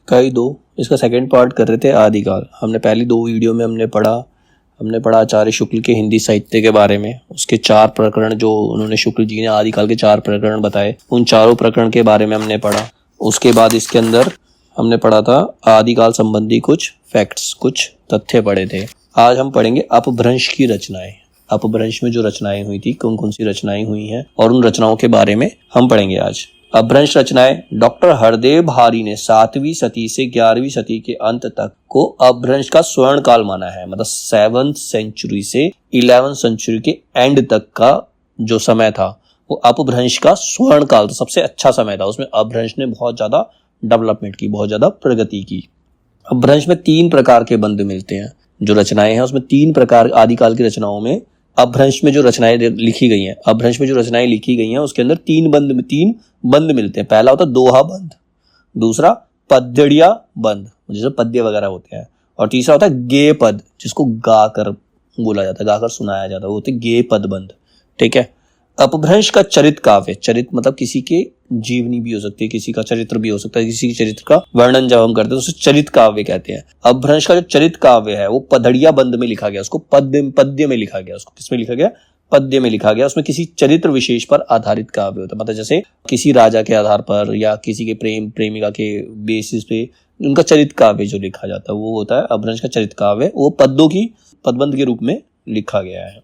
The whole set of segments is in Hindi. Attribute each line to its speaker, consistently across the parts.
Speaker 1: कई दो, इसका सेकंड पार्ट कर रहे थे आदिकाल। हमने पहली 2 वीडियो में हमने पढ़ा आचार्य शुक्ल के हिंदी साहित्य के बारे में। उसके 4 प्रकरण जो उन्होंने शुक्ल जी ने आदिकाल के 4 प्रकरण बताए, उन चारों प्रकरण के बारे में हमने पढ़ा। उसके बाद इसके अंदर हमने पढ़ा था आदिकाल संबंधी कुछ फैक्ट्स, कुछ तथ्य पढ़े थे। आज हम पढ़ेंगे अपभ्रंश की रचनाएं। अपभ्रंश में जो रचनाएं हुई थी, कौन कौन सी रचनाएं हुई हैं, और उन रचनाओं के बारे में हम पढ़ेंगे आज। अपभ्रंश रचनाएं डॉक्टर हरदेव भारी ने 7वीं सदी से 11वीं सदी के अंत तक को अपभ्रंश का स्वर्ण काल माना है। मतलब 7th सेंचुरी से 11th सेंचुरी के एंड तक का जो समय था वो अपभ्रंश का स्वर्ण काल था, सबसे अच्छा समय था। उसमें अपभ्रंश ने बहुत ज्यादा डेवलपमेंट की, बहुत ज्यादा प्रगति की। अपभ्रंश में 3 प्रकार के बंध मिलते हैं। जो रचनाएं हैं उसमें 3 प्रकार, आदिकाल की रचनाओं में अपभ्रंश में जो रचनाएं लिखी गई हैं, अपभ्रंश में जो रचनाएं लिखी गई हैं उसके अंदर 3 बंध मिलते हैं। पहला होता है दोहा बंध, दूसरा पद्यड़िया बंध जैसे पद्य वगैरह होते हैं, और तीसरा होता है गेय पद जिसको गाकर बोला जाता है, गाकर सुनाया जाता है, वो होते गेय पद बंध। ठीक है। अपभ्रंश का चरित काव्य, चरित मतलब किसी के जीवनी भी हो सकती है, किसी का चरित्र भी हो सकता है, किसी के चरित्र का वर्णन जब हम करते हैं तो उसे चरित काव्य कहते हैं। अपभ्रंश का जो चरित काव्य है वो पद्यड़िया बंध में लिखा गया, उसको पद्य में लिखा गया। उसको किसमें लिखा गया? पद्य में लिखा गया। उसमें किसी चरित्र विशेष पर आधारित काव्य होता है, मतलब जैसे किसी राजा के आधार पर या किसी के प्रेम प्रेमिका के बेसिस पे उनका चरित काव्य जो लिखा जाता है वो होता है अपभ्रंश का चरित काव्य। वो पद्यों की पदबंध के रूप में लिखा गया है।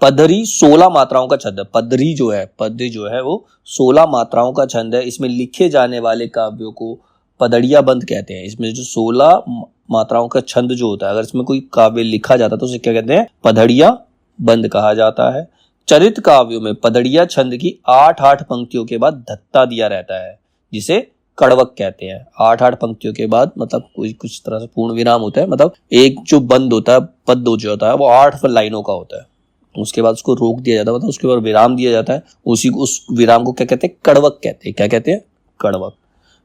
Speaker 1: पदरी 16 मात्राओं का छंद है। पदरी जो है, पद्य जो है वो 16 मात्राओं का छंद है। इसमें लिखे जाने वाले काव्यों को पदड़िया बंध कहते हैं। इसमें जो 16 मात्राओं का छंद जो होता है, अगर इसमें कोई काव्य लिखा जाता है तो उसे क्या कहते हैं? पदड़िया बंध कहा जाता है। चरित काव्यों में पदड़िया छंद की 8-8 पंक्तियों के बाद धत्ता दिया रहता है, जिसे कड़वक कहते हैं। 8-8 पंक्तियों के बाद मतलब कोई कुछ तरह से पूर्ण विराम होता है, मतलब एक जो बंद होता है, पद जो होता है वो 8 लाइनों का होता है। उसके बाद उसको रोक दिया जाता है, मतलब उसके बाद विराम दिया जाता है। उस विराम को क्या कहते हैं? कड़वक कहते हैं। क्या कहते हैं? कड़वक।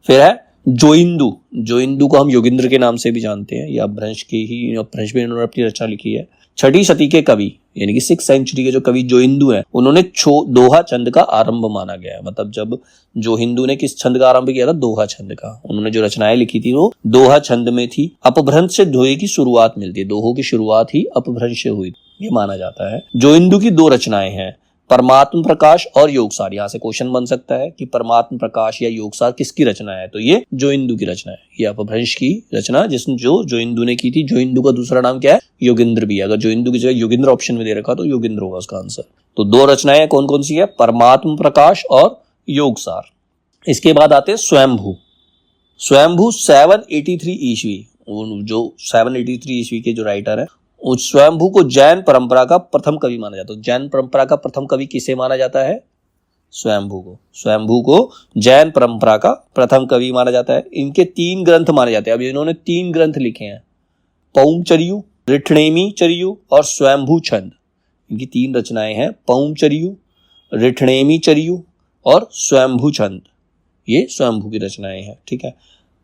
Speaker 1: फिर है जोइंदू। जोइंदू को हम योगिंद्र के नाम से भी जानते हैं। यह अपभ्रंश के ही, अपभ्रंश में इन्होंने अपनी रचना लिखी है। 6ठी सदी के कवि यानी कि 6th सेंचुरी के जो कवि जोइंदू हैं, उन्होंने दोहा छंद का आरंभ माना गया है। मतलब जब जोइंदू ने किस छंद का आरंभ किया था? दोहा छंद का। उन्होंने जो रचनाएं लिखी थी वो दोहा छंद में थी। अपभ्रंश से दोहे की शुरुआत मिलती है, दोहों की शुरुआत ही अपभ्रंश से हुई, ये माना जाता है। जोइंदू की 2 रचनाएं हैं, परमात्म प्रकाश और योगसार। यहाँ से क्वेश्चन बन सकता है कि परमात्म प्रकाश या योगसार किसकी रचना है? तो ये जोइंदू की रचना है। ये अपभ्रंश की रचना जिसने जो जोइंदू ने की थी। जोइंदू का दूसरा नाम क्या है? योगिंद्र भी है। अगर जोइंदू की जगह योगिंद्र ऑप्शन में दे रखा तो योगिंद्र होगा उसका आंसर। तो 2 रचनाएं कौन कौन सी है? परमात्म प्रकाश और योगसार। इसके बाद आते हैं स्वयंभू। स्वयंभू 783 ईस्वी, जो 783 ईस्वी के जो राइटर है, उस स्वयंभू को जैन परंपरा का प्रथम कवि माना जाता है। जैन परंपरा का प्रथम कवि किसे माना जाता है? स्वयंभू को। स्वयंभू को जैन परंपरा का प्रथम कवि माना जाता है। इनके 3 ग्रंथ माने जाते हैं। अब इन्होंने 3 ग्रंथ लिखे हैं, पौमचर्यु, रिठणेमी चर्यु और स्वयंभू छंद। इनकी 3 रचनाएं हैं, पौमचर्यु, रिठणेमी चर्यु और स्वयंभू छंद। ये स्वयंभू की रचनाएं हैं। ठीक है।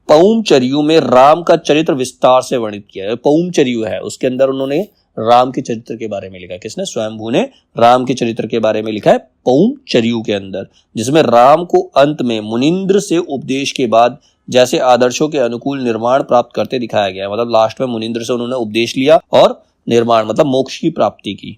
Speaker 1: पौमचर्यु में राम का चरित्र विस्तार से वर्णित किया है। पौमचर्यु है उसके अंदर उन्होंने राम के चरित्र के बारे में लिखा है। किसने? स्वयंभू ने राम के चरित्र के बारे में लिखा है पौमचर्यु के अंदर, जिसमें राम को अंत में मुनिंद्र से उपदेश के बाद जैसे आदर्शों के अनुकूल निर्माण प्राप्त करते दिखाया गया है। मतलब लास्ट में मुनिंद्र से उन्होंने उपदेश लिया और निर्माण मतलब मोक्ष की प्राप्ति की,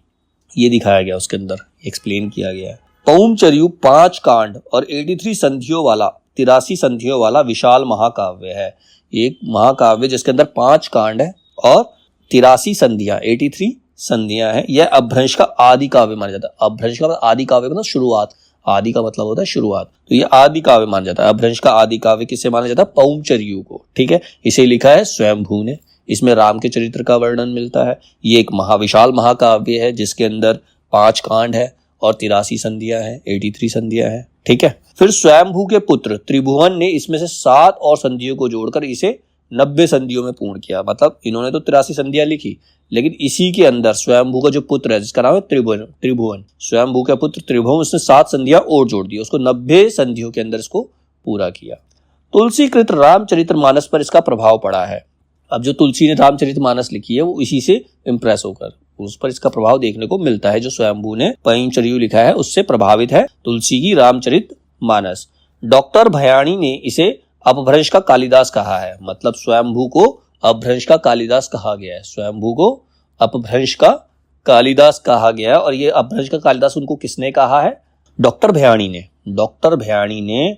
Speaker 1: ये दिखाया गया उसके अंदर, एक्सप्लेन किया गया है। पौमचर्यु 5 कांड और 83 संधियों वाला 83 संधियों वाला विशाल महाकाव्य है। एक महाकाव्य जिसके अंदर 5 कांड है और 83 संधियां, 83 संधियां हैं। यह अपभ्रंश का आदि काव्य माना जाता है। अपभ्रंश का आदि काव्य मतलब शुरुआत, आदि का मतलब होता है शुरुआत, तो ये आदि काव्य माना जाता है। अपभ्रंश का आदि काव्य किसे माना जाता है? पौमचर्यु को। ठीक है। इसे लिखा है स्वयंभू ने। इसमें राम के चरित्र का वर्णन मिलता है। ये एक महाविशाल महाकाव्य है जिसके अंदर 5 कांड है और 83 संधियां हैं, 83 संधियां हैं। ठीक है। फिर स्वयंभू के पुत्र त्रिभुवन ने इसमें से 7 और संधियों को जोड़कर इसे 90 संधियों में पूर्ण किया। मतलब इन्होंने तो 83 संधियां लिखी, लेकिन इसी के अंदर स्वयंभू का जो पुत्र है जिसका नाम है त्रिभुवन, स्वयंभू का पुत्र त्रिभुवन, उसने 7 संधियां और जोड़ दी, उसको 90 संधियों के अंदर इसको पूरा किया। तुलसीकृत रामचरितमानस पर इसका प्रभाव पड़ा है। अब जो तुलसी ने रामचरितमानस लिखी है वो इसी से इंप्रेस होकर उस पर इसका प्रभाव देखने को मिलता है। जो स्वयंभू ने पौमचर्यु लिखा है उससे प्रभावित है तुलसी की रामचरितमानस। डॉक्टर भयाणी ने इसे अपभ्रंश का कालिदास कहा है, मतलब स्वयंभू को अपभ्रंश का कालिदास कहा गया है। स्वयंभू को अपभ्रंश का कालिदास कहा गया है। और ये अपभ्रंश का कालिदास उनको किसने कहा है? डॉक्टर भयाणी ने। डॉक्टर भयाणी ने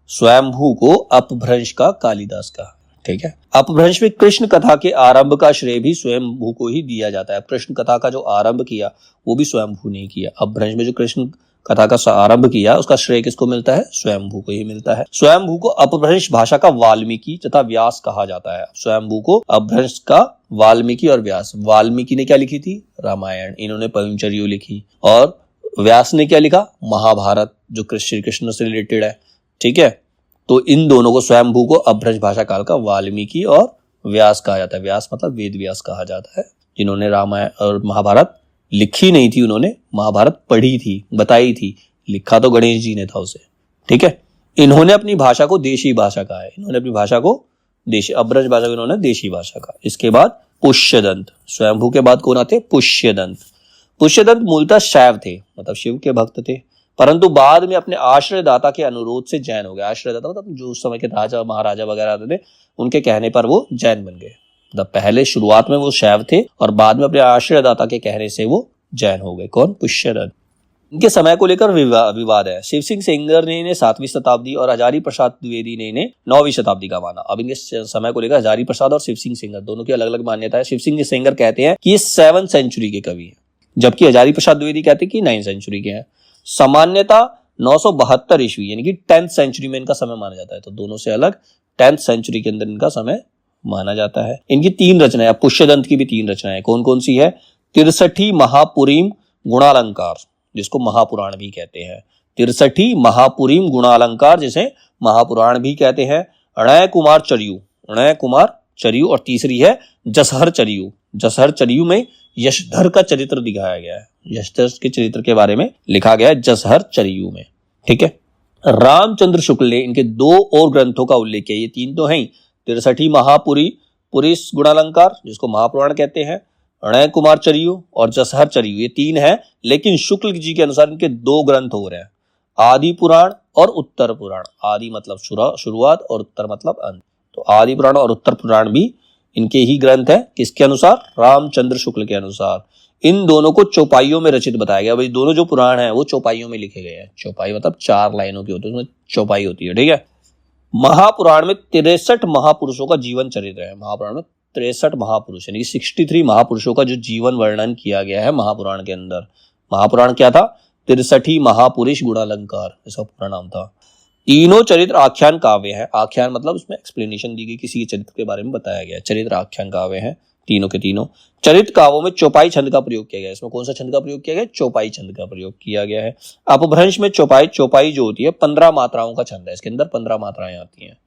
Speaker 1: स्वयंभू को अपभ्रंश का कालिदास कहा। ठीक है। अपभ्रंश में कृष्ण कथा के आरंभ का श्रेय भी स्वयंभू को ही दिया जाता है। कृष्ण कथा का जो आरंभ किया वो भी स्वयंभू ने किया। अपभ्रंश में जो कृष्ण कथा का आरंभ किया उसका श्रेय किसको मिलता है? स्वयंभू को ही मिलता है। स्वयंभू को अपभ्रंश भाषा का वाल्मीकि तथा व्यास कहा जाता है। स्वयंभू को अपभ्रंश का वाल्मीकि और व्यास। वाल्मीकि ने क्या लिखी थी? रामायण। इन्होंने पंचचर्या लिखी। और व्यास ने क्या लिखा? महाभारत, जो श्री कृष्ण से रिलेटेड है। ठीक है। तो इन दोनों को, स्वयंभू को अपभ्रंश भाषा काल का वाल्मीकि और व्यास कहा जाता है। व्यास मतलब वेद व्यास कहा जाता है, जिन्होंने रामायण और महाभारत लिखी नहीं थी, उन्होंने महाभारत पढ़ी थी, बताई थी। लिखा तो गणेश जी ने था उसे। ठीक है। इन्होंने अपनी भाषा को देशी भाषा कहा है। इन्होंने अपनी भाषा को देशी, अपभ्रंश भाषा को इन्होंने देशी भाषा कहा। इसके बाद पुष्यदंत। स्वयंभू के बाद कौन आते? पुष्यदंत। पुष्यदंत मूलतः शैव थे, मतलब शिव के भक्त थे, परंतु बाद में अपने आश्रयदाता के अनुरोध से जैन हो गए। आश्रयदाता मतलब जो उस समय के राजा महाराजा वगैरह आते थे, उनके कहने पर वो जैन बन गए। मतलब पहले शुरुआत में वो शैव थे और बाद में अपने आश्रयदाता के कहने से वो जैन हो गए। कौन? पुष्यदंत। इनके समय को लेकर विवाद है। शिव सिंह सेंगर ने इन्हें 7वीं शताब्दी और हजारी प्रसाद द्विवेदी ने इन्हें 9वीं शताब्दी का माना। अब इनके समय को लेकर हजारी प्रसाद और शिव सिंह सेंगर दोनों की अलग अलग मान्यता है। शिव सिंह सेंगर कहते हैं कि ये 7वीं सेंचुरी के कवि हैं, जबकि हजारी प्रसाद द्विवेदी कहते हैं कि 9वीं सेंचुरी के हैं। सामान्यता 972 ईस्वी यानी कि 10th सेंचुरी में इनका समय माना जाता है। तो दोनों से अलग 10th सेंचुरी के अंदर इनका समय माना जाता है। इनकी 3 रचनाएं, पुष्यदंत की भी 3 रचनाएं कौन कौन सी है? 63 महापुरीम गुणालंकार, जिसको महापुराण भी कहते हैं। 63 महापुरीम गुणालंकार, जिसे महापुराण भी कहते हैं। अणय कुमार चरियु, अणय कुमार चरियु। और तीसरी है जसहर चरियु। जसहर चरियु में यशधर का चरित्र दिखाया गया है। यशधर के चरित्र के बारे में लिखा गया है जसहर चरियु में। ठीक है। रामचंद्र शुक्ल ने इनके 2 और ग्रंथों का उल्लेख किया। ये 3 तो हैं, 63 पुरीश गुणालंकार, जिसको महापुराण कहते हैं, अणय कुमार चरियु और जसहर चरियु, ये 3 हैं। लेकिन शुक्ल जी के अनुसार इनके 2 ग्रंथ हो रहे हैं, आदि पुराण और उत्तर पुराण। आदि मतलब शुरुआत और उत्तर मतलब अंत। तो आदि पुराण और उत्तर पुराण भी इनके ही ग्रंथ है। किसके अनुसार? रामचंद्र शुक्ल के अनुसार। इन दोनों को चौपाइयों में रचित बताया गया। भाई दोनों जो पुराण है वो चौपाइयों में लिखे गए हैं। चौपाई मतलब 4 लाइनों की होती है, उसमें चौपाई होती है। ठीक है। महापुराण में 63 महापुरुषों का जीवन चरित्र है। महापुराण में 63 महापुरुष यानी 63 महापुरुषों का जो जीवन वर्णन किया गया है महापुराण के अंदर। महापुराण क्या था? 63 महापुरुष गुणालंकार, इसका पूरा नाम था। तीनों चरित्र आख्यान काव्य है। आख्यान मतलब उसमें एक्सप्लेनेशन दी गई, किसी के चरित्र के बारे में बताया गया। चरित्र आख्यान काव्य है तीनों के तीनों। चरित्र काव्यों में चौपाई छंद का प्रयोग किया गया। इसमें कौन सा छंद का प्रयोग किया गया? चौपाई छंद का प्रयोग किया गया है। अपभ्रंश में चौपाई जो होती है 15 मात्राओं का छंद है। इसके अंदर 15 मात्राएं आती हैं।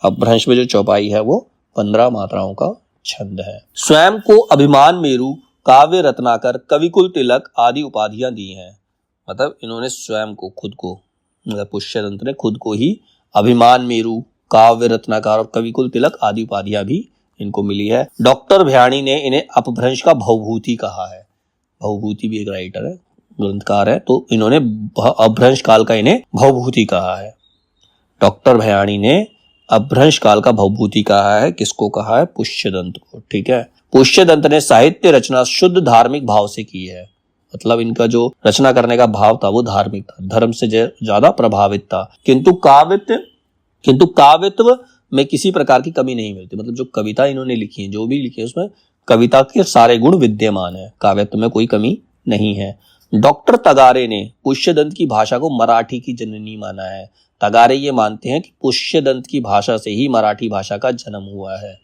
Speaker 1: अपभ्रंश में जो चौपाई है वो 15 मात्राओं का छंद है। स्वयं को अभिमान मेरु, काव्य रत्नाकर, कविकुल तिलक आदि उपाधियां दी हैं। मतलब इन्होंने स्वयं को, खुद को, मतलब पुष्यदंत ने खुद को ही अभिमान मेरु, काव्य रत्नाकर और कविकुल तिलक आदि उपाधियां भी इनको मिली है। डॉक्टर भयाणी ने इन्हें अपभ्रंश का भवभूति कहा है। भवभूति भी एक राइटर है, ग्रंथकार है, तो इन्होंने अपभ्रंश काल का इन्हें भवभूति कहा है। डॉक्टर भयाणी ने अपभ्रंश काल का भवभूति कहा है। किसको कहा है? पुष्यदंत को। ठीक है। पुष्यदंत ने साहित्य रचना शुद्ध धार्मिक भाव से की है। मतलब इनका जो रचना करने का भाव था वो धार्मिक था, धर्म से ज्यादा प्रभावित था। किंतु काव्यत्व में किसी प्रकार की कमी नहीं मिलती। मतलब जो कविता इन्होंने लिखी है, जो भी लिखी है, उसमें कविता के सारे गुण विद्यमान है। काव्यत्व में कोई कमी नहीं है। डॉक्टर तगारे ने पुष्यदंत की भाषा को मराठी की जननी माना है। तगारे ये मानते हैं कि पुष्यदंत की भाषा से ही मराठी भाषा का जन्म हुआ है।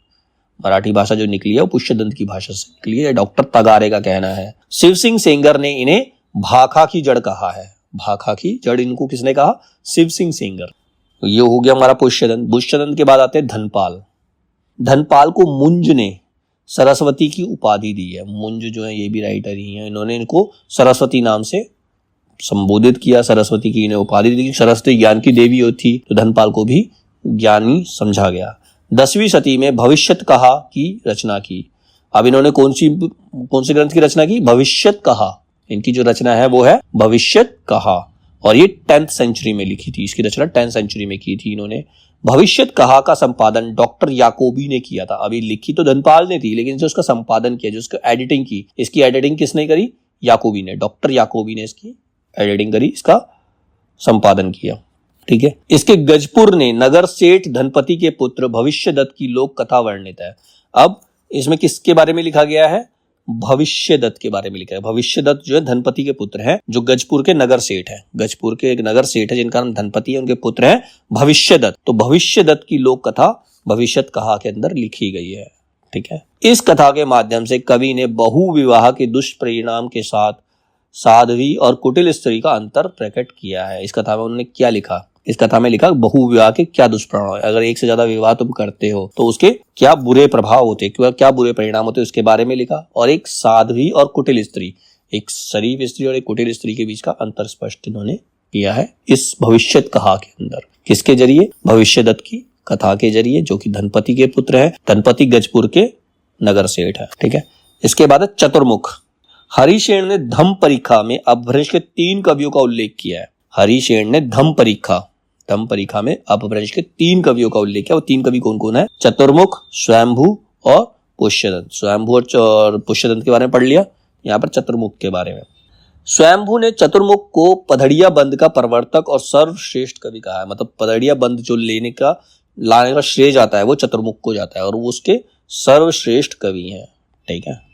Speaker 1: मराठी भाषा जो निकली है वो पुष्यदंत की भाषा से निकली है, डॉक्टर तगारे का कहना है। शिव सिंह सेंगर ने इन्हें भाखा की जड़ कहा है। भाखा की जड़ इनको किसने कहा? शिव सिंह सेंगर। ये हो गया हमारा पुष्यदंत। पुष्यदंत के बाद आते हैं धनपाल। धनपाल को मुंज ने सरस्वती की उपाधि दी है। मुंज जो है ये भी राइटर ही है। इन्होंने इनको सरस्वती नाम से संबोधित किया। सरस्वती की इन्हें उपाधि दी। सरस्वती ज्ञान की देवी होती, तो धनपाल को भी ज्ञानी समझा गया। 10वीं सदी में भविष्यत कहा की रचना की। अब इन्होंने कौन सी ग्रंथ की रचना की? भविष्यत कहा। इनकी जो रचना है वो है भविष्यत कहा, और ये 10th सेंचुरी में लिखी थी। इसकी रचना 10th सेंचुरी में की थी इन्होंने। भविष्यत कहा का संपादन डॉक्टर याकोबी ने किया था। अभी लिखी तो धनपाल ने थी, लेकिन जो उसका संपादन किया, जो उसका एडिटिंग की, इसकी एडिटिंग किसने करी? याकोबी ने, डॉक्टर याकोबी ने इसकी एडिटिंग करी, इसका संपादन किया। ठीक है। इसके गजपुर ने नगर सेठ धनपति के पुत्र भविष्यदत्त की लोक कथा वर्णित है। अब इसमें किसके बारे में लिखा गया है? भविष्यदत्त के बारे में लिखा है। भविष्यदत्त जो है धनपति के पुत्र हैं, जो गजपुर के नगर सेठ है। गजपुर के एक नगर सेठ है जिनका नाम धनपति है, उनके पुत्र हैं भविष्यदत्त। तो भविष्यदत्त की लोक कथा भविष्यत कहा के अंदर लिखी गई है। ठीक है। इस कथा के माध्यम से कवि ने बहु विवाह के दुष्परिणाम के साथ साध्वी और कुटिल स्त्री का अंतर प्रकट किया है। इस कथा में उन्होंने क्या लिखा? इस कथा में लिखा बहु विवाह के क्या दुष्परिणाम है। अगर एक से ज्यादा विवाह तुम करते हो तो उसके क्या बुरे प्रभाव होते हैं, क्या बुरे परिणाम होते हैं, उसके बारे में लिखा। और एक साध्वी और कुटिल स्त्री, एक शरीफ स्त्री और एक कुटिल स्त्री के बीच का अंतर स्पष्ट इन्होंने किया है इस भविष्यत कहा के अंदर। किसके जरिए? भविष्यदत्त की कथा के जरिए, जो कि धनपति के पुत्र है। धनपति गजपुर के नगर सेठ है। ठीक है। इसके बाद है चतुर्मुख। हरिशेन ने धम्म परीक्षा में अपभ्रंश के 3 कवियों का उल्लेख किया है। हरिशेन ने धम्म परीक्षा में अपभ्रंश के 3 कवियों का उल्लेख किया। वो 3 कवि कौन कौन है? चतुर्मुख, स्वयंभू और पुष्यदंत। स्वयंभू और पुष्यदंत के बारे में पढ़ लिया, यहाँ पर चतुर्मुख के बारे में। स्वयंभू ने चतुर्मुख को पधड़िया बंद का प्रवर्तक और सर्वश्रेष्ठ कवि कहा है। मतलब पधड़िया बंद जो लाने का श्रेय जाता है वो चतुर्मुख को जाता है, और वो उसके सर्वश्रेष्ठ कवि हैं। ठीक है।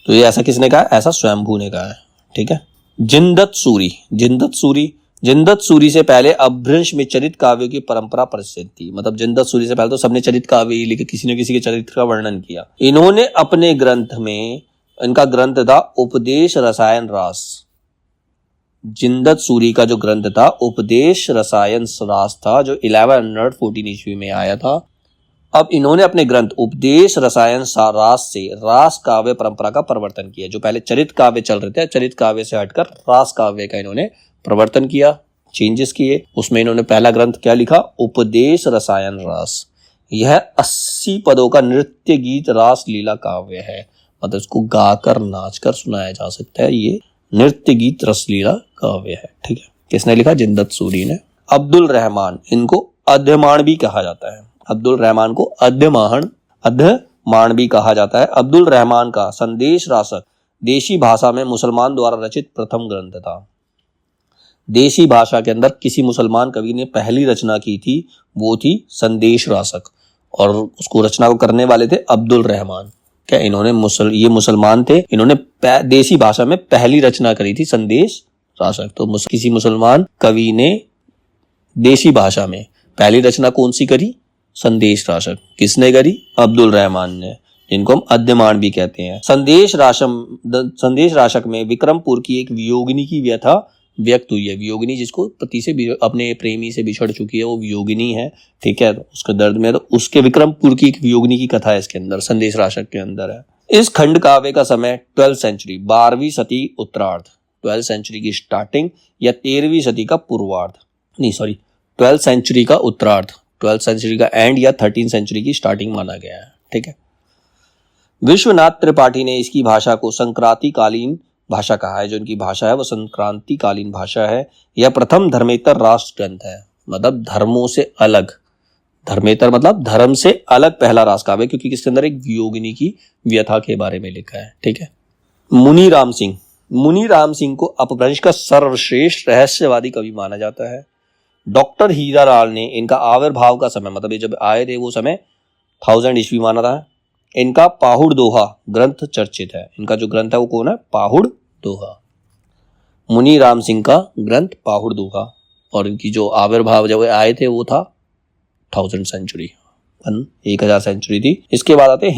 Speaker 1: तो ये ऐसा किसने कहा? ऐसा स्वयंभू ने कहा है। ठीक है। जिनदत्त सूरी से पहले अपभ्रंश में चरित काव्यों की परंपरा प्रसिद्ध थी। मतलब जिनदत्त सूरी से पहले तो सबने चरित काव्य ही लिखे, किसी न किसी के चरित्र का वर्णन किया। इन्होंने अपने ग्रंथ में, इनका ग्रंथ था उपदेश रसायन रास। जिनदत्त सूरी का जो ग्रंथ था उपदेश रसायन रास था, जो 1114 ईस्वी में आया था। अब इन्होंने अपने ग्रंथ उपदेश रसायन रास से रास काव्य परंपरा का प्रवर्तन किया। जो पहले चरित काव्य चल रहे थे, चरित काव्य से हटकर रास काव्य का इन्होंने प्रवर्तन किया, चेंजेस किए। उसमें इन्होंने पहला ग्रंथ क्या लिखा? उपदेश रसायन रास। यह 80 पदों का नृत्य गीत रास लीला काव्य है। मतलब इसको गाकर नाचकर सुनाया जा सकता है, ये नृत्य गीत रसलीला काव्य है। ठीक है। किसने लिखा? जिनदत्त सूरी ने। अब्दुल रहमान, इनको अध्यमान भी कहा जाता है। अब्दुल रहमान को अध्यमान भी कहा जाता है। अब्दुल रहमान का संदेश रासक देशी भाषा में मुसलमान द्वारा रचित प्रथम ग्रंथ था। देशी भाषा के अंदर किसी मुसलमान कवि ने पहली रचना की थी, वो थी संदेश रासक, और उसको रचना को करने वाले थे अब्दुल रहमान। क्या इन्होंने ये मुसलमान थे, इन्होंने देसी भाषा में पहली रचना करी थी संदेश रासक। तो किसी मुसलमान कवि ने देसी भाषा में पहली रचना कौन सी करी? संदेश रासक। किसने करी? अब्दुल रहमान ने, जिनको हम अध्यमान भी कहते हैं। संदेश रासक में विक्रमपुर की एक वियोगिनी की व्यथा व्यक्त हुई है। वियोगिनी जिसको पति से अपने प्रेमी से बिछड़ चुकी है, वो वियोगिनी है। ठीक है। उसके दर्द में तो उसके विक्रमपुर की एक वियोगिनी की कथा है इसके अंदर, संदेश रासक के अंदर है। इस खंड काव्य का समय 12वीं सेंचुरी, 12वीं सदी उत्तरार्ध, 12वीं सेंचुरी की स्टार्टिंग या 13वीं सदी का पूर्वार्ध, 12वीं सेंचुरी का उत्तरार्ध, 12वीं सेंचुरी का एंड या 13वीं सेंचुरी की स्टार्टिंग माना गया है। ठीक है। विश्वनाथ त्रिपाठी ने इसकी भाषा को संक्रांतिकालीन भाषा कहा है। जो इनकी भाषा है वो संक्रांतिकालीन भाषा है। यह प्रथम धर्मेतर राष्ट्र ग्रंथ है। मतलब धर्मों से अलग, धर्मेतर मतलब धर्म से अलग पहला रास काव्य, क्योंकि इसके अंदर एक वियोगिनी की व्यथा के बारे में लिखा है। ठीक है। मुनि राम सिंह को अपभ्रंश का सर्वश्रेष्ठ रहस्यवादी कवि माना जाता है। डॉक्टर हीरालाल ने इनका आविर्भाव का समय, मतलब ये जब आए थे वो समय 1000 ईस्वी माना था। इनका पाहुड़ दोहा ग्रंथ चर्चित है। इनका जो ग्रंथ है वो कौन है? पाहुड़ दोहा। मुनि राम सिंह का ग्रंथ पाहुड़ दोहा, और इनकी जो आविर्भाव जब आए थे वो था 1000 सेंचुरी, 1000 सेंचुरी थी। इसके बाद आते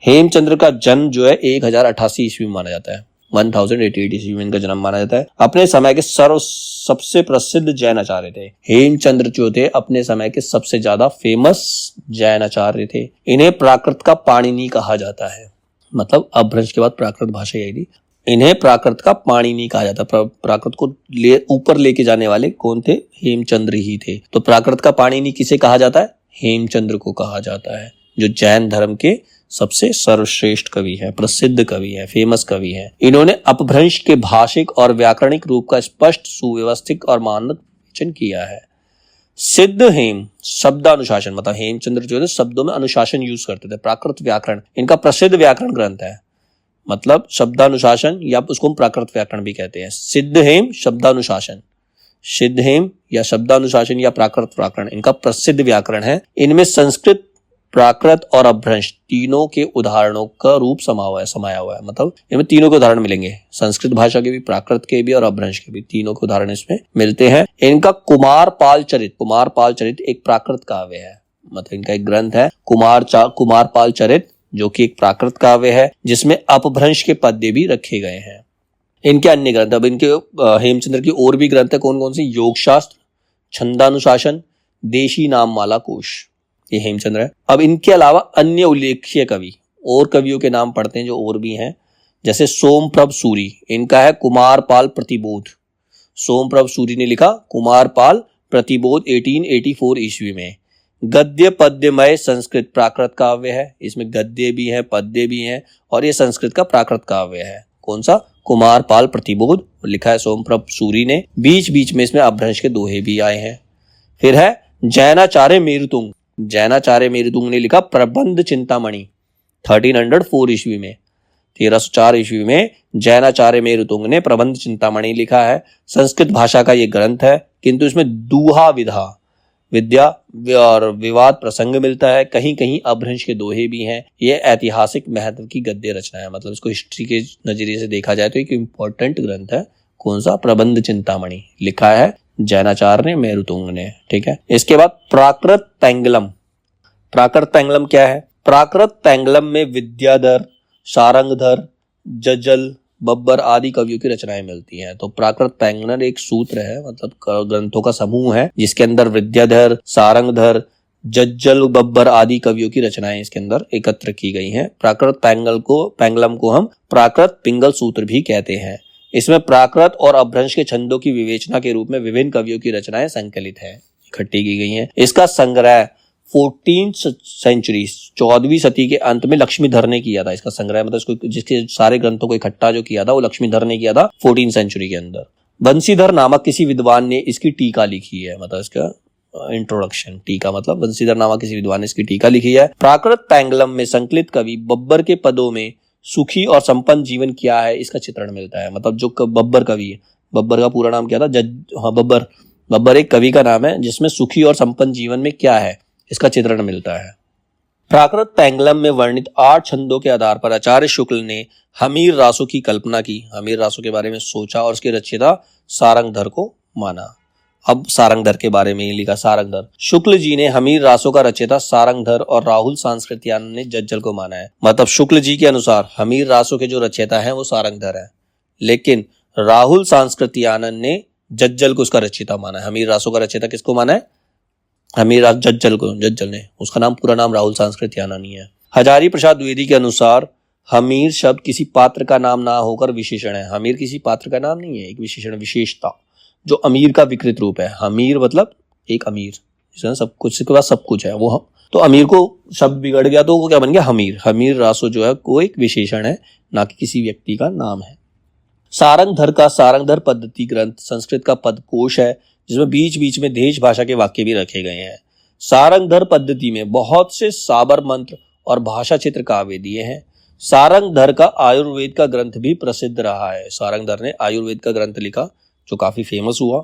Speaker 1: हेमचंद्र का जन्म जो है 1088 ईस्वी में माना जाता है। 1088 ईस्वी में इनका जन्म माना जाता है। अपने समय के सबसे प्रसिद्ध जैन आचार्य थे। हेमचंद्र जो थे अपने समय के सबसे ज्यादा फेमस जैन आचार्य थे। इन्हें प्राकृत का पाणिनि कहा जाता है। मतलब अपभ्रंश के बाद प्राकृत भाषा यही थी। इन्हें प्राकृत का पाणिनि कहा जाता है। प्राकृत को ऊपर लेके जाने वाले कौन थे? हेमचंद्र ही थे। तो प्राकृत का पाणिनि किसे कहा जाता है? हेमचंद्र को कहा जाता है, जो जैन धर्म के सबसे सर्वश्रेष्ठ कवि है, प्रसिद्ध कवि है, फेमस कवि है। इन्होंने अपभ्रंश के भाषिक और व्याकरणिक रूप का स्पष्ट, सुव्यवस्थित और मानक विवेचन किया है। सिद्ध हेम शब्दानुशासन, मतलब हेमचंद्र जो है शब्दों में अनुशासन यूज करते थे। प्राकृत व्याकरण इनका प्रसिद्ध व्याकरण ग्रंथ है, मतलब शब्दानुशासन या उसको हम प्राकृत व्याकरण भी कहते हैं। सिद्ध हेम शब्दानुशासन, सिद्ध हेम या शब्दानुशासन या प्राकृत व्याकरण इनका प्रसिद्ध व्याकरण है। इनमें संस्कृत, प्राकृत और अपभ्रंश तीनों के उदाहरणों का रूप समाया हुआ है, मतलब इनमें तीनों के उदाहरण मिलेंगे, संस्कृत भाषा के भी, प्राकृत के भी और अपभ्रंश के भी, तीनों के उदाहरण इसमें मिलते हैं। इनका कुमारपाल चरित एक प्राकृत काव्य है, मतलब इनका एक ग्रंथ है कुमारपाल चरित, जो कि एक प्राकृत काव्य है जिसमें अपभ्रंश के पद्य भी रखे गए हैं। इनके अन्य ग्रंथ, अब इनके हेमचंद्र की और भी ग्रंथ है, कौन कौन सी? योगशास्त्र, छंदानुशासन, देशी नाम माला कोश, ये हेमचंद्र है। अब इनके अलावा अन्य उल्लेख्य कवि और कवियों के नाम पढ़ते हैं जो और भी हैं, जैसे सोमप्रभ सूरी, इनका है कुमारपाल प्रतिबोध। सोमप्रभ सूरी ने लिखा कुमारपाल प्रतिबोध 1884 ईस्वी में। गद्य पद्यमय संस्कृत प्राकृत काव्य है, इसमें गद्य भी है, पद्य भी है, और ये संस्कृत का प्राकृत काव्य है। कौन सा? कुमारपाल प्रतिबोध, लिखा है सोमप्रभ सूरी ने। बीच बीच में इसमें अपभ्रंश के दोहे भी आए हैं। फिर है जैनाचार्य मेरुतुंग, जैनाचार्य मेरुतुंग ने लिखा प्रबंध चिंतामणि 1304 ईस्वी में। 1304 ईस्वी में जैनाचार्य मेरुतुंग ने प्रबंध चिंतामणि लिखा है। संस्कृत भाषा का ये ग्रंथ है, किंतु इसमें दूहा विद्या और विवाद प्रसंग मिलता है, कहीं कहीं अपभ्रंश के दोहे भी हैं। ये ऐतिहासिक महत्व की गद्य रचना है, मतलब इसको हिस्ट्री के नजरिए से देखा जाए तो एक इंपॉर्टेंट ग्रंथ है। कौन सा? प्रबंध चिंतामणि, लिखा है जैनाचार्य ने, मेरुतुंग ने। ठीक है। इसके बाद प्राकृत पैंगलम। प्राकृत पैंगलम क्या है? प्राकृत पैंगलम में विद्याधर, सारंगधर, जज्जल, बब्बर आदि कवियों की रचनाएं मिलती हैं। तो प्राकृत पैंगलम एक सूत्र है, मतलब ग्रंथों का समूह है जिसके अंदर विद्याधर, सारंगधर, जज्जल, बब्बर आदि कवियों की रचनाएं इसके अंदर एकत्र की गई हैं। प्राकृत पैंगलम को हम प्राकृत पिंगल सूत्र भी कहते हैं। इसमें प्राकृत और अपभ्रंश के छंदों की विवेचना के रूप में विभिन्न कवियों की रचनाएं संकलित है, इकट्ठी की गई हैं। इसका संग्रह 14th सेंचुरी, 14वीं सदी के अंत में लक्ष्मीधर ने किया था। इसका संग्रह मतलब इसको, जिसके सारे ग्रंथों को इकट्ठा जो किया था वो लक्ष्मीधर ने किया था 14th सेंचुरी के अंदर। बंसीधर नामक किसी विद्वान ने इसकी टीका लिखी है, मतलब इसका इंट्रोडक्शन, टीका मतलब बंसीधर नामक किसी विद्वान ने इसकी टीका लिखी है। प्राकृत पैंगलम में संकलित कवि बब्बर के पदों में सुखी और संपन्न जीवन क्या है इसका चित्रण मिलता है। मतलब जो बब्बर कवि है, बब्बर का पूरा नाम क्या था? बब्बर एक कवि का नाम है जिसमें सुखी और संपन्न जीवन में क्या है इसका चित्रण मिलता है। प्राकृत पैंगलम में वर्णित 8 छंदों के आधार पर आचार्य शुक्ल ने हमीर रासों की कल्पना की, हमीर रासों के बारे में सोचा और उसके रचयिता सारंगधर को माना। अब सारंगधर के बारे में ही लिखा, सारंगधर। शुक्ल जी ने हमीर रासों का रचयिता सारंगधर और राहुल सांस्कृत्यायन ने जज्जल को माना है। मतलब शुक्ल जी के अनुसार हमीर रासों के जो रचयिता है वो सारंगधर है, लेकिन राहुल सांस्कृत्यायन ने जज्जल को उसका रचयिता माना है। हमीर रासों का रचयिता किसको माना है? हमीर जज्जल को, जज्जल ने। उसका नाम, पूरा नाम राहुल सांस्कृत्यायन नहीं है। हजारी प्रसाद द्विवेदी के अनुसार हमीर शब्द किसी पात्र का नाम ना होकर विशेषण है। हमीर किसी पात्र का नाम नहीं है, एक विशेषण, विशेषता, जो अमीर का विकृत रूप है। हमीर मतलब एक अमीर, जिसमें सब कुछ के पास सब कुछ है वो। तो अमीर को शब्द बिगड़ गया तो वो क्या बन गया? हमीर। हमीर रासो जो है वो एक विशेषण है, ना कि किसी व्यक्ति का नाम है। सारंगधर का सारंगधर पद्धति ग्रंथ संस्कृत का पदकोश है, जिसमें बीच बीच में देश भाषा के वाक्य भी रखे गए हैं। सारंगधर पद्धति में बहुत से साबर मंत्र और भाषा चित्र काव्य दिए हैं। सारंगधर का आयुर्वेद का ग्रंथ भी प्रसिद्ध रहा है। सारंगधर ने आयुर्वेद का ग्रंथ लिखा जो काफी फेमस हुआ।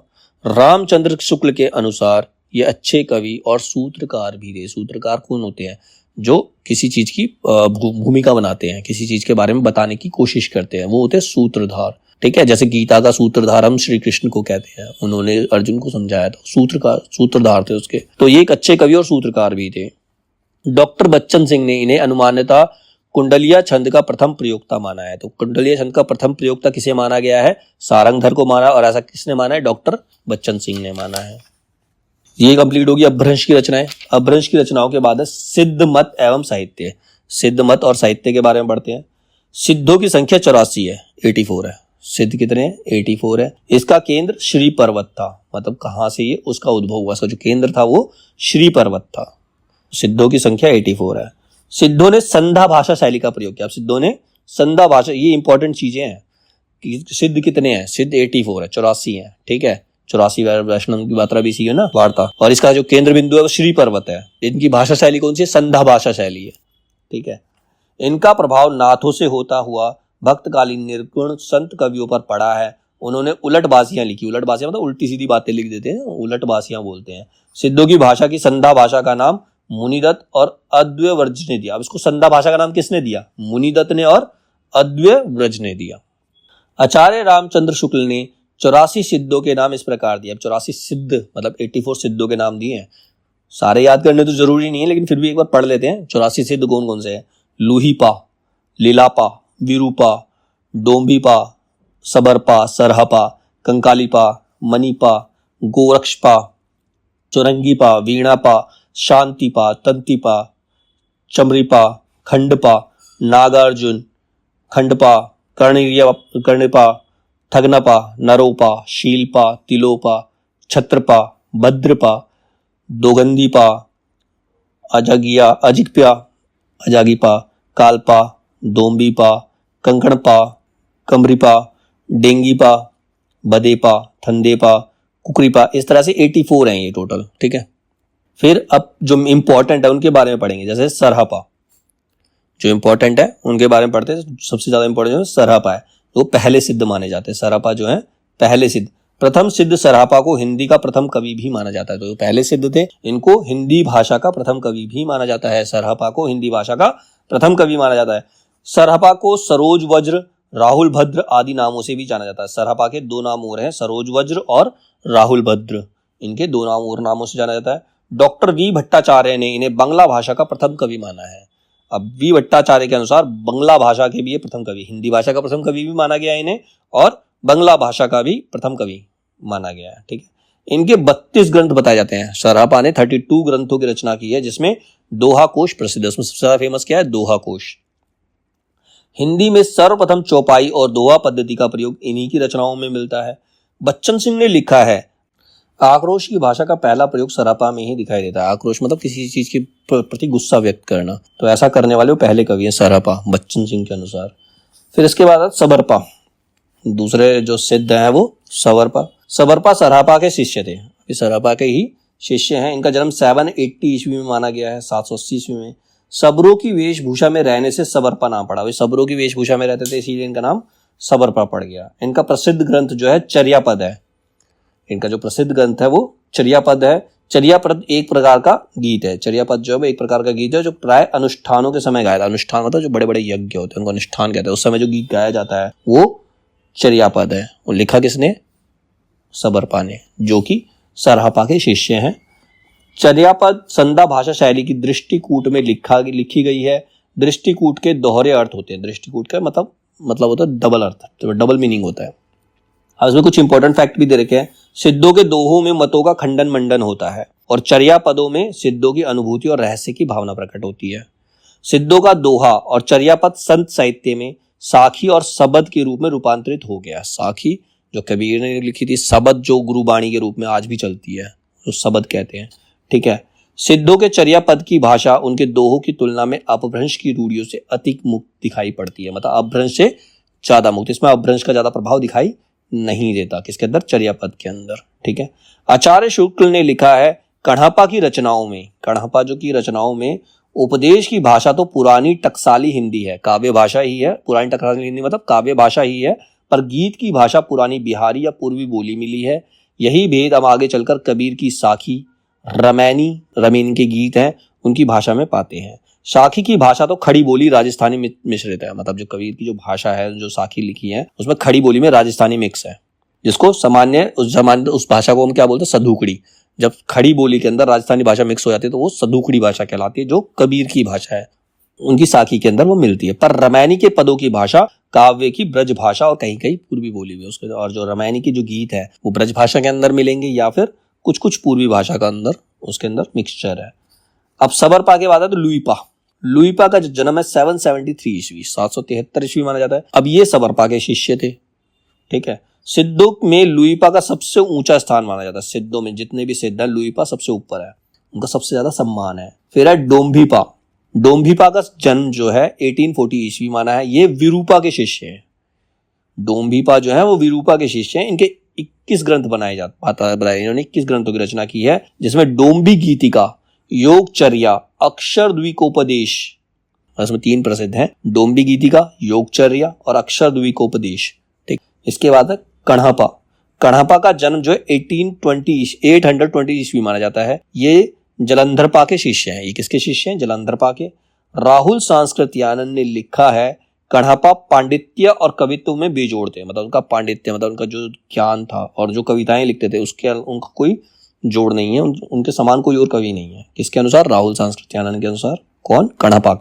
Speaker 1: रामचंद्र शुक्ल के अनुसार ये अच्छे कवि और सूत्रकार भी थे। सूत्रकार कौन होते हैं? जो किसी चीज की भूमिका बनाते हैं, किसी चीज के बारे में बताने की कोशिश करते हैं, वो होते हैं सूत्रधार। ठीक है, जैसे गीता का सूत्रधार हम श्री कृष्ण को कहते हैं, उन्होंने अर्जुन को समझाया था, सूत्रधार थे उसके। तो ये एक अच्छे कवि और सूत्रकार भी थे। डॉक्टर बच्चन सिंह ने इन्हें अनुमान्यता कुंडलिया छंद का प्रथम प्रयोक्ता माना है। तो कुंडलिया छंद का प्रथम प्रयोक्ता किसे माना गया है? सारंगधर को माना, और ऐसा किसने माना है? डॉक्टर बच्चन सिंह ने माना है। ये कंप्लीट होगी अपभ्रंश की रचनाएं। अपभ्रंश की रचनाओं के बाद है सिद्ध मत एवं साहित्य। सिद्ध मत और साहित्य के बारे में पढ़ते हैं। सिद्धों की संख्या 84 है, 84 है। सिद्ध कितने हैं? 84 है। इसका केंद्र श्री पर्वत था। मतलब कहां से ये उसका उद्भव हुआ, इसका जो केंद्र था वो श्री पर्वत था। सिद्धों की संख्या 84 है। सिद्धों ने संधा भाषा शैली का प्रयोग किया। सिद्धों ने संधा भाषा, ये इंपॉर्टेंट चीजें हैं कि सिद्ध कितने हैं? सिद्ध 84 है, 84 है। ठीक है, 84 वैष्णव की मात्रा भी इसी है ना, वार्ता। और इसका जो केंद्र बिंदु है वो श्री पर्वत है। इनकी भाषा शैली कौन सी है? संध्या भाषा शैली है, ठीक है। इनका प्रभाव नाथों से होता हुआ भक्तकालीन निर्गुण संत कवियों पर पड़ा है। उन्होंने उलटबाजियां लिखी। उलटबाजियां मतलब उल्टी सीधी बातें लिख देते हैं, उलटबाजियां बोलते हैं। सिद्धों की भाषा की संध्या भाषा का नाम मुनिदत्त और अद्वैव्रज ने दिया। अब इसको संध्या भाषा का नाम किसने दिया? मुनिदत्त ने और अद्वैव्रज ने दिया। आचार्य रामचंद्र शुक्ल ने 84 सिद्धों के नाम इस प्रकार दिए। अब 84 सिद्ध मतलब 84 सिद्धों के नाम दिए हैं। सारे याद करने तो जरूरी नहीं है, लेकिन फिर भी एक बार पढ़ लेते हैं। 84 सिद्ध कौन कौन से हैं? लूहीपा, लीलापा, विरूपा, डोंबीपा, सबरपा, सरहपा, कंकालीपा, मणिपा, गोरक्षपा, चौरंगीपा, वीणापा, शांतिपा, तंतिपा, चमरीपा, खंडपा, नागार्जुन, खंडपा, कर्णिपा, ठगनपा, नरोपा, शीलपा, तिलोपा, छत्रपा, भद्रपा, दोगंदीपा, अजिक्प्या, अजागीपा, कालपा, दोम्बीपा, कंकणपा, कमरीपा, डेंगीपा, बदेपा, थंदेपा, कुकरीपा। इस तरह से 84 हैं ये टोटल, ठीक है। फिर अब जो इंपॉर्टेंट है उनके बारे में पढ़ेंगे। जैसे सरहपा, जो इंपॉर्टेंट है उनके बारे में पढ़ते हैं। सबसे ज्यादा इंपॉर्टेंट जो सरहपा है, वो पहले सिद्ध माने जाते हैं। सरहपा जो है पहले सिद्ध, प्रथम सिद्ध। सरहपा को हिंदी का प्रथम कवि भी माना जाता है। तो जो पहले सिद्ध थे इनको हिंदी भाषा का प्रथम कवि भी माना जाता है। सरहपा को हिंदी भाषा का प्रथम कवि माना जाता है। सरहपा को सरोज वज्र, राहुल भद्र आदि नामों से भी जाना जाता है। सरहपा के दो नाम और हैं, सरोज वज्र और राहुल भद्र। इनके दो नाम और नामों से जाना जाता है। डॉक्टर वी भट्टाचार्य ने इन्हें बांग्ला भाषा का प्रथम कवि माना है। अब वी भट्टाचार्य के अनुसार बांग्ला भाषा के भी ये प्रथम कवि, हिंदी भाषा का प्रथम कवि भी माना गया है इन्हें, और बांग्ला भाषा का भी प्रथम कवि माना गया है, ठीक है। इनके 32 ग्रंथ बताए जाते हैं। सरहपा ने 32 ग्रंथों की रचना की है, जिसमें दोहा कोश प्रसिद्ध है। उसमें सबसे ज्यादा फेमस क्या है? दोहा कोश। हिंदी में सर्वप्रथम चौपाई और दोहा पद्धति का प्रयोग इन्हीं की रचनाओं में मिलता है। बच्चन सिंह ने लिखा है, आक्रोश की भाषा का पहला प्रयोग सरहपा में ही दिखाई देता है। आक्रोश मतलब किसी चीज के प्रति गुस्सा व्यक्त करना, तो ऐसा करने वाले वो पहले कवि हैं सरहपा, बच्चन सिंह के अनुसार। फिर इसके बाद सबरपा, दूसरे जो सिद्ध हैं वो सबरपा। सबरपा सरहपा के शिष्य थे, ये सरहपा के ही शिष्य हैं। इनका जन्म 780 ईस्वी में माना गया है, 780 ईस्वी में। सबरों की वेशभूषा में रहने से सबरपा नाम पड़ा। वे सबरों की वेशभूषा में रहते थे, इसीलिए इनका नाम सबरपा पड़ गया। इनका प्रसिद्ध ग्रंथ जो है चर्यापद है। इनका जो प्रसिद्ध ग्रंथ है वो चर्यापद है। चर्यापद एक प्रकार का गीत है। चर्यापद जो है एक प्रकार का गीत है जो प्राय अनुष्ठानों के समय गाया था। अनुष्ठान मतलब जो बड़े बड़े यज्ञ होते हैं उनको अनुष्ठान कहते हैं। उस समय जो गीत गाया जाता है वो चर्यापद है। वो लिखा किसने? सबरपा ने, जो कि सरहपा के शिष्य हैं। चर्यापद संध्या भाषा शैली की दृष्टिकूट में लिखी गई है। दृष्टिकूट के दोहरे अर्थ होते हैं। दृष्टिकूट का मतलब होता है डबल अर्थ, तो डबल मीनिंग होता है। अब इसमें कुछ इंपॉर्टेंट फैक्ट भी दे रखे हैं। सिद्धों के दोहों में मतों का खंडन मंडन होता है, और चर्यापदों में सिद्धों की अनुभूति और रहस्य की भावना प्रकट होती है। सिद्धों का दोहा और चर्यापद संत साहित्य में साखी और सबद के रूप में रूपांतरित हो गया। साखी जो कबीर ने लिखी थी, सबद जो गुरुबाणी के रूप में आज भी चलती है, जो सबद कहते हैं, ठीक है। सिद्धों के चर्यापद की भाषा उनके दोहों की तुलना में अपभ्रंश की रूढ़ियों से अधिक मुक्त दिखाई पड़ती है। मतलब अपभ्रंश से ज्यादा मुक्त, इसमें अपभ्रंश का ज्यादा प्रभाव दिखाई नहीं देता। किसके अंदर? चर्यापद के अंदर, ठीक है। आचार्य शुक्ल ने लिखा है, कण्हपा की रचनाओं में, कण्हपा जो की रचनाओं में उपदेश की भाषा तो पुरानी टकसाली हिंदी है, काव्य भाषा ही है। पुरानी टकसाली हिंदी मतलब काव्य भाषा ही है, पर गीत की भाषा पुरानी बिहारी या पूर्वी बोली मिली है। यही भेद हम आगे चलकर कबीर की साखी, रमैनी के गीत हैं उनकी भाषा में पाते हैं। साखी की भाषा तो खड़ी बोली राजस्थानी मिश्रित है। मतलब जो कबीर की जो भाषा है, जो साखी लिखी है, उसमें खड़ी बोली में राजस्थानी मिक्स है, जिसको उस भाषा को हम क्या बोलते हैं? सधुकड़ी। जब खड़ी बोली के अंदर राजस्थानी भाषा मिक्स हो जाती है तो वो सधुकड़ी भाषा कहलाती है, जो कबीर की भाषा है उनकी साखी के अंदर वो मिलती है। पर रमैनी के पदों की भाषा काव्य की ब्रज भाषा और कहीं कहीं पूर्वी बोली में उसके, और जो रमैनी की जो गीत है वो ब्रज भाषा के अंदर मिलेंगे या फिर कुछ कुछ पूर्वी भाषा का अंदर उसके अंदर मिक्सचर है। अब सबरपा के बाद है तो लुईपा का जन्म है 773 ईस्वी, 773 ईस्वी माना जाता है। अब ये सबरपा के शिष्य थे, ठीक है। सिद्धों में लुईपा का सबसे ऊंचा स्थान माना जाता है। सिद्धों में जितने भी सिद्ध हैं लुईपा सबसे ऊपर है, उनका सबसे ज्यादा सम्मान है। फिर है डोम्भीपा का जन्म जो है 1840 ईस्वी माना है। ये विरूपा के शिष्य हैं। डोम्भीपा जो है वो विरूपा के शिष्य हैं। इनके 21 ग्रंथ बताए इन्होंने 21 ग्रंथों की रचना की है, जिसमें डोम्बी गीतिका, योगचर्या, अक्षर द्विकोपदेश, इसमें 3 प्रसिद्ध हैं, डोम्बी गीतिका, योगचर्या और अक्षर द्विकोपदेश। ठीक, इसके बाद है कण्हपा। कण्हपा का जन्म जो है 820 ईस्वी माना जाता है। ये जलंधरपा के शिष्य हैं। ये किसके शिष्य हैं? जलंधरपा के। राहुल सांस्कृत्यानंद ने लिखा है कण्हपा पांडित्य और कवित्व में बेजोड़ थे, मतलब उनका पांडित्य मतलब उनका जो ज्ञान था और जो कविताएं लिखते थे उसके उनका कोई जोड़ नहीं है, उनके समान कोई और कवि नहीं है। किसके अनुसार? राहुल सांस्कृत्यानंद के अनुसार। कौन? कण्हपा।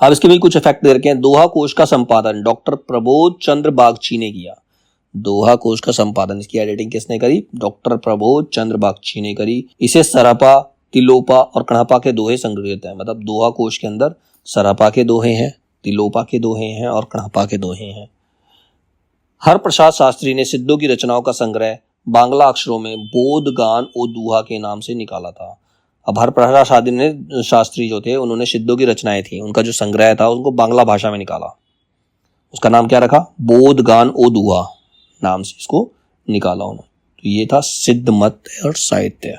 Speaker 1: अब इसके भी कुछ इफेक्ट दे रखे हैं। दोहा कोश का संपादन डॉक्टर प्रबोध चंद्र बागची ने किया। दोहा कोश का संपादन, इसकी एडिटिंग किसने करी? डॉक्टर प्रबोध चंद्र बागची ने करी। इसे सरपा, तिलोपा और कण्हपा के दोहे संग्रहित हैं, मतलब दोहा कोश के अंदर सरपा के दोहे हैं, तिलोपा के दोहे हैं और कण्हपा के दोहे हैं। हरप्रसाद शास्त्री ने सिद्धों की रचनाओं का संग्रह बांग्ला अक्षरों में बोधगान ओ दुहा के नाम से निकाला था। अब हरप्रसाद शास्त्री जो थे उन्होंने सिद्धों की रचनाएं थी, उनका जो संग्रह था उनको बांग्ला भाषा में निकाला। उसका नाम क्या रखा? बोधगान ओ दुहा नाम से इसको निकाला उन्होंने। तो ये था सिद्ध मत और साहित्य।